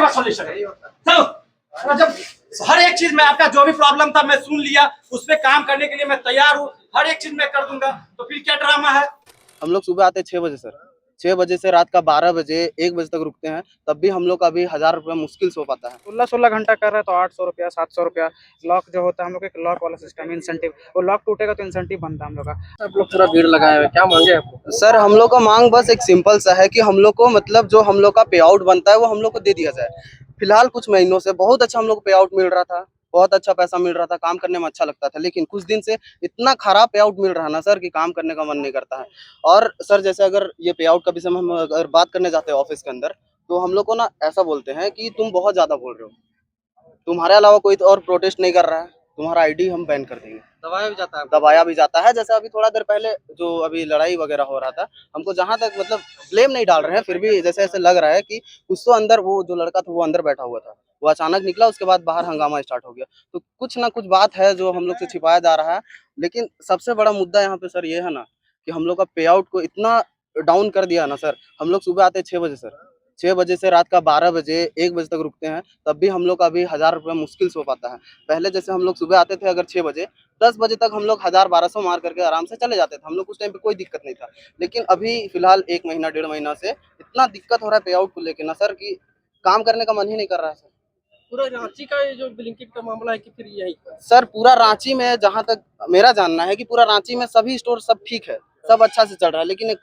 बात सॉल्यूशन है। चलो जब हर एक चीज में आपका जो भी प्रॉब्लम था मैं सुन लिया, उस पे काम करने के लिए मैं तैयार हूँ, हर एक चीज मैं कर दूंगा, तो फिर क्या ड्रामा है। हम लोग सुबह आते हैं 6 बजे सर, 6 बजे से रात का 12 बजे 1 बजे तक रुकते हैं, तब भी हम लोग का अभी 1000 रुपये मुश्किल से हो पाता है। 16 घंटा कर रहे हैं तो 800 रुपया 700 रुपया लॉक जो होता है, हम लोग एक लॉक वाला सिस्टम इंसेंटिव, वो लॉक टूटेगा तो इंसेंटिव बनता है हम लोग का। आप लोग पूरा भीड़ लगाए हुए, क्या मांगे आपको? सर हम लोग का मांग बस एक सिंपल सा है कि हम लोग को मतलब जो हम लोग का पे आउट बनता है वो हम लोग को दे दिया जाए। फिलहाल कुछ महीनों से बहुत अच्छा हम लोग को पे आउट मिल रहा था, बहुत अच्छा पैसा मिल रहा था, काम करने में अच्छा लगता था, लेकिन कुछ दिन से इतना खराब पे आउट मिल रहा है ना सर कि काम करने का मन नहीं करता है। और सर जैसे अगर ये पे आउट का विषय में हम अगर बात करने जाते हैं ऑफिस के अंदर, तो हम लोग को ना ऐसा बोलते हैं कि तुम बहुत ज्यादा बोल रहे हो, तुम्हारे अलावा कोई और प्रोटेस्ट नहीं कर रहा है, तुम्हारा आईडी हम बैन कर देंगे। दबाया भी जाता है? दबाया भी जाता है। जैसे अभी थोड़ा देर पहले जो अभी लड़ाई वगैरह हो रहा था, हमको जहां तक मतलब ब्लेम नहीं डाल रहे हैं, फिर भी जैसे ऐसे लग रहा है कि कुछ तो अंदर वो जो लड़का था वो अंदर बैठा हुआ था, वो अचानक निकला, उसके बाद बाहर हंगामा स्टार्ट हो गया। तो कुछ ना कुछ बात है जो हम लोग से छिपाया जा रहा है। लेकिन सबसे बड़ा मुद्दा यहाँ पे सर ये है ना कि हम लोग का पे आउट को इतना डाउन कर दिया ना सर। हम लोग सुबह आते हैं 6 बजे सर, 6 बजे से रात का 12 बजे 1 बजे तक रुकते हैं, तब भी हम लोग का अभी 1000 रुपये मुश्किल से हो पाता है। पहले जैसे हम लोग सुबह आते थे अगर 6 बजे, 10 बजे तक हम लोग 1000-1200 मार करके आराम से चले जाते थे, हम लोग उस टाइम पे कोई दिक्कत नहीं था। लेकिन अभी फिलहाल 1 महीना 1.5 महीना से इतना दिक्कत हो रहा है पे आउट को लेके ना सर कि काम करने का मन ही नहीं कर रहा है सर। पूरा रांची का ये जो ब्लिंकिट का मामला है कि फिर यही का? सर पूरा रांची में जहाँ तक मेरा जानना है कि पूरा रांची में सभी स्टोर सब ठीक है, सब अच्छा से चल रहा है, लेकिन एक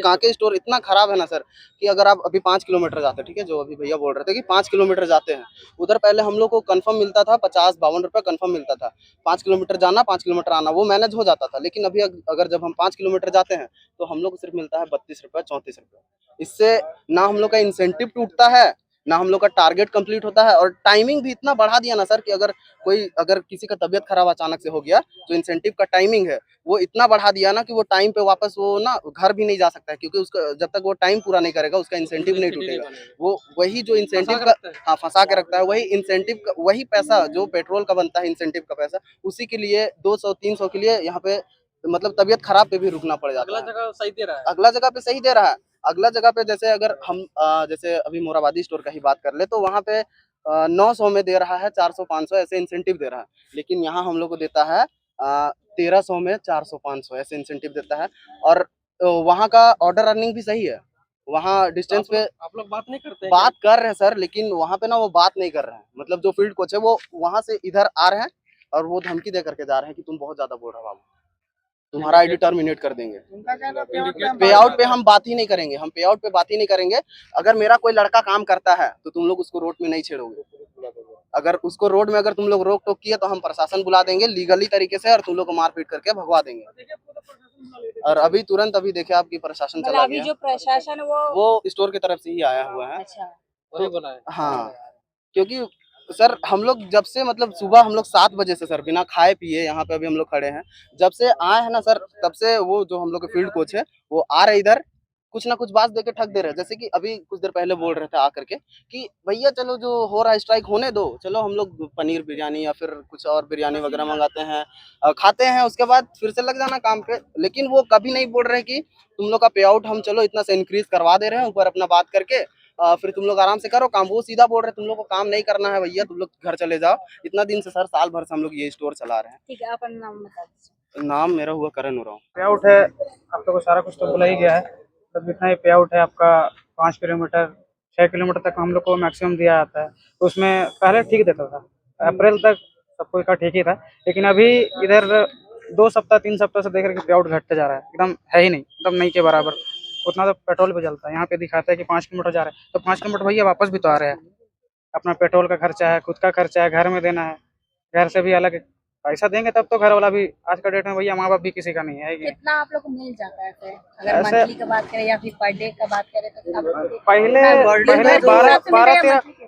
कांके स्टोर इतना खराब है ना सर कि अगर आप अभी 5 किलोमीटर जाते हैं, ठीक है, जो अभी भैया बोल रहे थे कि 5 किलोमीटर जाते हैं, उधर पहले हम लोग को कंफर्म मिलता था 50-52 रुपये कंफर्म मिलता था, 5 किलोमीटर जाना 5 किलोमीटर आना, वो मैनेज हो जाता था। लेकिन अभी अगर जब हम 5 किलोमीटर जाते हैं तो हम लोग को सिर्फ मिलता है 32 रुपये 34 रुपये। इससे ना हम लोग का इंसेंटिव टूटता है, ना हम लोग का टारगेट कंप्लीट होता है, और टाइमिंग भी इतना बढ़ा दिया ना सर कि अगर किसी का तबीयत खराब अचानक से हो गया तो इंसेंटिव का टाइमिंग है वो इतना बढ़ा दिया ना कि वो टाइम पे वापस वो ना घर भी नहीं जा सकता है, क्योंकि उसका जब तक वो टाइम पूरा नहीं करेगा उसका इंसेंटिव नहीं टूटेगा। वो वही जो इंसेंटिव का, हाँ, फंसा के रखता है, वही इंसेंटिव का वही पैसा जो पेट्रोल का बनता है, इंसेंटिव का पैसा, उसी के लिए 200-300 के लिए यहाँ पे मतलब तबीयत खराब पे भी रुकना पड़ जाता अगला है। जगह सही दे रहा है? अगला जगह पे सही दे रहा है। अगला जगह पे जैसे अगर हम जैसे अभी मोराबादी स्टोर का ही बात कर ले तो वहाँ पे 900 में दे रहा है, 400-500 ऐसे इंसेंटिव दे रहा है। लेकिन यहाँ हम लोग को देता है 1300 में 400-500 ऐसे इंसेंटिव देता है। और वहाँ का ऑर्डर अर्निंग भी सही है। वहाँ डिस्टेंस पे आप लोग बात नहीं करते हैं? बात कर रहे हैं सर, लेकिन वहाँ पे ना वो बात नहीं कर रहे हैं। मतलब जो फील्ड कोच है वो वहाँ से इधर आ रहे हैं और वो धमकी दे करके जा रहे हैं कि तुम बहुत ज्यादा बोल रहे हो बाबू, तुम्हारा आईडी टर्मिनेट कर देंगे। पे आउट पे हम बात ही नहीं करेंगे, हम पे आउट पे बात ही नहीं करेंगे। अगर मेरा कोई लड़का काम करता है तो तुम लोग उसको रोड में नहीं छेड़ोगे। अगर उसको रोड में अगर तुम लोग रोक टोक किए तो हम प्रशासन बुला देंगे लीगली तरीके से और तुम लोग को मारपीट करके भगवा देंगे। और अभी तुरंत अभी देखे आपकी प्रशासन चला अभी गया, जो प्रशासन वो स्टोर की तरफ से ही आया हुआ है। अच्छा, वही बना है? हाँ, क्योंकि सर हम लोग जब से मतलब सुबह हम लोग 7 बजे से सर बिना खाए पिए यहाँ पे अभी हम लोग खड़े हैं, जब से आए हैं ना सर, तब से वो जो हम लोग के फील्ड कोच है वो आ रहे इधर, कुछ ना कुछ बात देके ठग दे रहे हैं। जैसे कि अभी कुछ देर पहले बोल रहे थे आकर के कि भैया चलो जो हो रहा है स्ट्राइक होने दो, चलो हम लोग पनीर बिरयानी या फिर कुछ और बिरयानी वगैरह मंगाते हैं, खाते हैं, उसके बाद फिर से लग जाना काम पे। लेकिन वो कभी नहीं बोल रहे कि तुम लोग का पे आउट हम चलो इतना से इंक्रीज करवा दे रहे हैं ऊपर अपना बात करके, फिर तुम लोग आराम से करो काम। वो सीधा बोल रहे तुम लोग को काम नहीं करना है भैया, तुम लोग घर चले जाओ। इतना दिन से सर, साल भर से हम लोग ये स्टोर चला रहे हैं। ठीक है, अपना नाम बता दीजिए। नाम मेरा हुआ करण उरांव। पे आउट है आप लोग को सारा कुछ तो बोला ही गया है, तब जितना ही पे आउट है आपका 5 किलोमीटर 6 किलोमीटर तक हम लोग को मैक्सिमम दिया जाता है। तो उसमें पहले ठीक देता था, अप्रैल तक सब कोई का ठीक ही था, लेकिन अभी इधर 2 सप्ताह 3 सप्ताह से देख रहे कि पे आउट घटते जा रहा है, एकदम है ही नहीं, एकदम नहीं के बराबर। उतना तो पेट्रोल पे चलता है, यहाँ पे दिखाता है कि 5 किलोमीटर जा रहा है, तो 5 किलोमीटर भैया वापस भी तो आ रहे हैं। अपना पेट्रोल का खर्चा है, खुद का खर्चा है, घर में देना है, घर से भी अलग पैसा देंगे तब तो घर वाला भी। आज का डेट में भैया माँ बाप भी किसी का नहीं है कि कितना आप लोग को मिल जाता है फिर? अगर ऐसे- मंथली का बात करें या फिर पर डे का बात करें तो आप लोग पहले दिन भर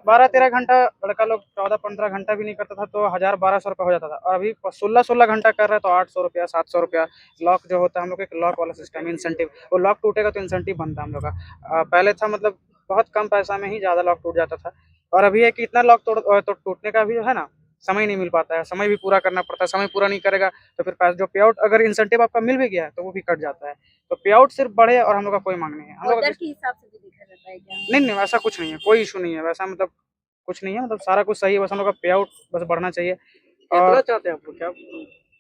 12-13 घंटा लड़का लोग 14-15 घंटा भी नहीं करता था तो 1000-1200 रुपये हो जाता था, और अभी 16 घंटा कर रहा है तो 800 रुपया 700 रुपया लॉक जो होता है, हम लोग एक लॉक वाला सिस्टम इंसेंटिव, वो लॉक टूटेगा तो इंसेंटिव बनता है हम लोग का। पहले था मतलब बहुत कम पैसा में ही ज़्यादा लॉक टूट जाता था, और अभी है कि इतना लॉक तो टूटने का भी है ना समय नहीं मिल पाता है, समय भी पूरा करना पड़ता है, समय पूरा नहीं करेगा तो फिर पैसा जो पे आउट अगर इंसेंटिव आपका मिल भी गया है तो वो भी कट जाता है। तो पे आउट सिर्फ बढ़े और हम लोग का कोई मांग नहीं है, हम लोग ऑर्डर के हिसाब से भी देखा जाता है क्या? नहीं वैसा कुछ नहीं है, कोई इशू नहीं है वैसा, मतलब कुछ नहीं है, मतलब सारा कुछ सही है, बस हम लोग का पे आउट बस बढ़ना चाहिए। कितना और चाहते हैं आप लोग क्या?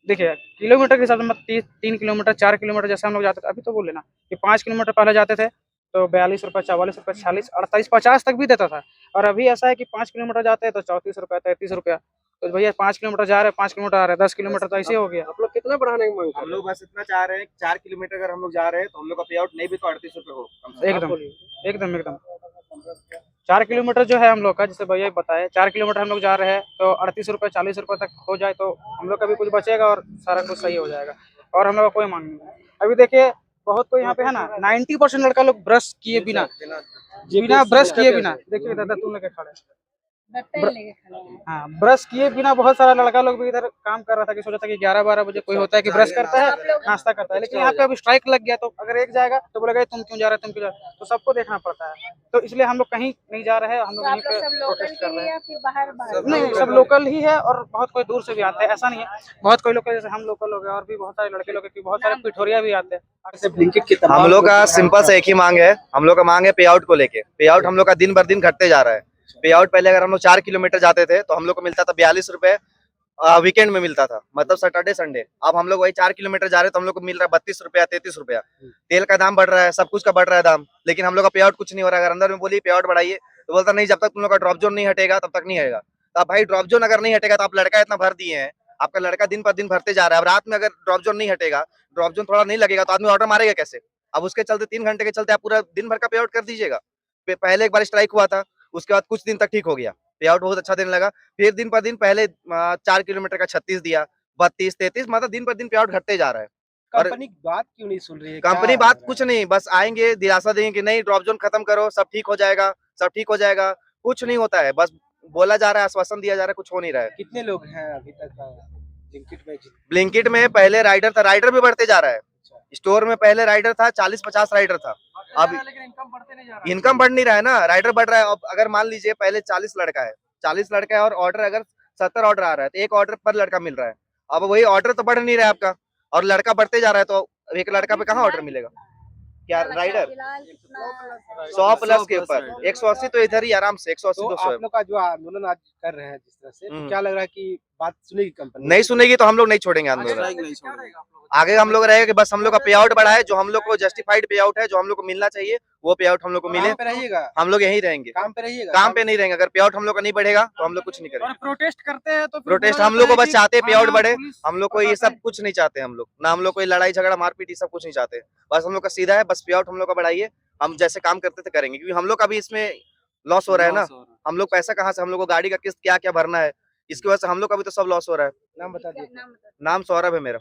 देखिए किलोमीटर के हिसाब से मतलब 3 किलोमीटर 4 किलोमीटर जैसे हम लोग जाते थे, अभी तो बोले ना कि 5 किलोमीटर पहले जाते थे तो 42 रुपये 44 रुपये 46 48 50 तक भी देता था। और अभी ऐसा है कि 5 किलोमीटर जाते हैं तो 34 रुपये 33 रुपया। तो भैया 5 किलोमीटर जा रहे हैं, 5 किलोमीटर आ रहे हैं, 10 किलोमीटर तो ऐसे ही हो गया। आप लोग कितना बढ़ाने की मांग कर हम रहे लोग बस इतना चाह रहे हैं 4 किलोमीटर अगर हम लोग जा रहे हैं तो हम लोग का पे आउट नहीं भी तो 38 रुपये हो कम से कम। एकदम एकदम एकदम 4 किलोमीटर जो है हम लोग का, जैसे भैया बताए 4 किलोमीटर हम लोग जा रहे हैं तो 38 रुपये 40 रुपये तक हो जाए तो हम लोग का भी कुछ बचेगा और सारा कुछ सही हो जाएगा। और हम लोग का कोई मांग नहीं है। अभी देखिए बहुत कोई यहाँ पे है ना 90% लड़का लोग ब्रश किए बिना ब्रश किए बिना, देखिए दादा तुम लेके खड़े हैं। डॉक्टर लेके खड़े हैं। हाँ ब्रश किए बिना बहुत सारा लड़का लोग भी इधर काम कर रहा था कि सोचा था कि 11-12 बजे कोई होता है कि ब्रश करता है नाश्ता करता है, लेकिन यहाँ पे अभी स्ट्राइक लग गया तो अगर एक जाएगा तो बोलेगा तुम क्यों जा रहे हो तुम क्यों जा रहे हो, तो सबको देखना पड़ता है। तो इसलिए हम लोग कहीं नहीं जा रहे हैं, हम लोग तो आप यहीं लोग पे सब लोकल प्रोटेस्ट के कर रहे ही हैं। या फिर बाहर नहीं सब लोकल ही है और बहुत कोई दूर से भी आते हैं, ऐसा नहीं है। बहुत कोई लोग जैसे हम लोकल हो गए और भी बहुत सारे लड़के लोग हैं, बहुत सारे पिठोरिया भी आते हैं। हम लोग का सिंपल से एक ही मांग है, हम लोग का मांग है पे आउट को लेके। पे आउट हम लोग का दिन भर दिन घटते जा रहा है। पे आउट पहले अगर हम लोग 4 किलोमीटर जाते थे तो हम लोग को मिलता था 42 रुपए, वीकेंड में मिलता था, मतलब सैटरडे संडे। अब हम लोग वही 4 किलोमीटर जा रहे हैं तो हम लोग को मिल रहा है 32 रुपया 33 रुपया। तेल का दाम बढ़ रहा है, सब कुछ का बढ़ रहा है दाम, लेकिन हम लोग का पे आउट कुछ नहीं हो रहा है। अगर अंदर में बोलिए पे आउट बढ़ाइए तो बोलता नहीं, जब तक तुम लोग का ड्रॉप जोन नहीं हटेगा तब तक नहीं आएगा। तो अब भाई ड्रॉप जोन अगर नहीं हटेगा तो आप लड़का इतना भर दिए हैं, आपका लड़का दिन पर दिन भरते जा रहा है। अब रात में अगर ड्रॉप जोन नहीं हटेगा, ड्रॉप जोन थोड़ा नहीं लगेगा तो आदमी ऑर्डर मारेगा कैसे? अब उसके चलते 3 घंटे के चलते आप पूरा दिन भर का पे आउट कर दीजिएगा। पहले एक बार स्ट्राइक हुआ था, उसके बाद कुछ दिन तक ठीक हो गया, पे आउट बहुत अच्छा देने लगा। फिर दिन पर दिन पहले 4 किलोमीटर का 36 दिया, 32 33, मतलब दिन पर दिन पे आउट घटते जा रहा है। और कंपनी बात क्यों नहीं सुन रही है? कंपनी बात कुछ नहीं, बस आएंगे दिलासा देंगे कि नहीं ड्रॉप जोन खत्म करो, सब ठीक हो जाएगा, सब ठीक हो जाएगा। कुछ नहीं होता है, बस बोला जा रहा है, आश्वासन दिया जा रहा है, कुछ हो नहीं रहा है। कितने लोग हैं अभी तक ब्लिंकिट में? ब्लिंकिट में पहले राइडर था, राइडर भी बढ़ते जा रहा है। स्टोर में पहले राइडर था 40-50 राइडर था, अब लेकिन इनकम बढ़ते नहीं जा रहा है। इनकम बढ़ नहीं रहा है ना, राइडर बढ़ रहा है। अब अगर मान लीजिए पहले 40 लड़का है, 40 लड़का है और ऑर्डर अगर 70 ऑर्डर आ रहा है तो एक ऑर्डर पर लड़का मिल रहा है। अब वही ऑर्डर तो बढ़ नहीं रहा है आपका, और लड़का बढ़ते जा रहा है तो एक लड़का पे कहाँ ऑर्डर मिलेगा? क्या राइडर फिलहाल कितना 100 प्लस के ऊपर 180 तो इधर ही आराम से 180 तो 200 आप लोग का जो आंदोलन आज कर रहे हैं जिस तरह से, तो क्या लग रहा है कि बात सुनेगी कंपनी? नहीं सुनेगी तो हम लोग नहीं छोड़ेंगे आंदोलन। आगे हम लोग रहेगा कि बस हम लोग का पे आउट बढ़ा है, जो हम लोग को जस्टिफाइड पे आउट है, जो हम लोग को मिलना चाहिए वो पे आउट हम लोग को मिले। काम पे रहिएगा, हम लोग यहीं रहेंगे, काम पे रहिएगा, काम पे नहीं रहेंगे। अगर पे आउट हम लोग का नहीं बढ़ेगा तो हम लोग कुछ नहीं और करेंगे। प्रोटेस्ट करते हैं तो फिर प्रोटेस्ट बोला हम लोग को जाता है बस कि चाहते पे आउट थाना, बढ़े, पुलिस हम लोग को ये सब कुछ नहीं चाहते। हम लोग ना, हम लोग कोई लड़ाई झगड़ा मारपीट ये सब कुछ नहीं चाहते। बस हम लोग का सीधा है, बस पे आउट हम लोग का बढ़ाइए, हम जैसे काम करते थे करेंगे, क्योंकि हम लोग का भी इसमें लॉस हो रहा है ना। हम लोग पैसा कहाँ से, हम लोग को गाड़ी का किस्त क्या क्या भरना है, इसकी वजह से हम लोग का भी तो सब लॉस हो रहा है। नाम बता दिए। नाम बता नाम सौरभ है मेरा।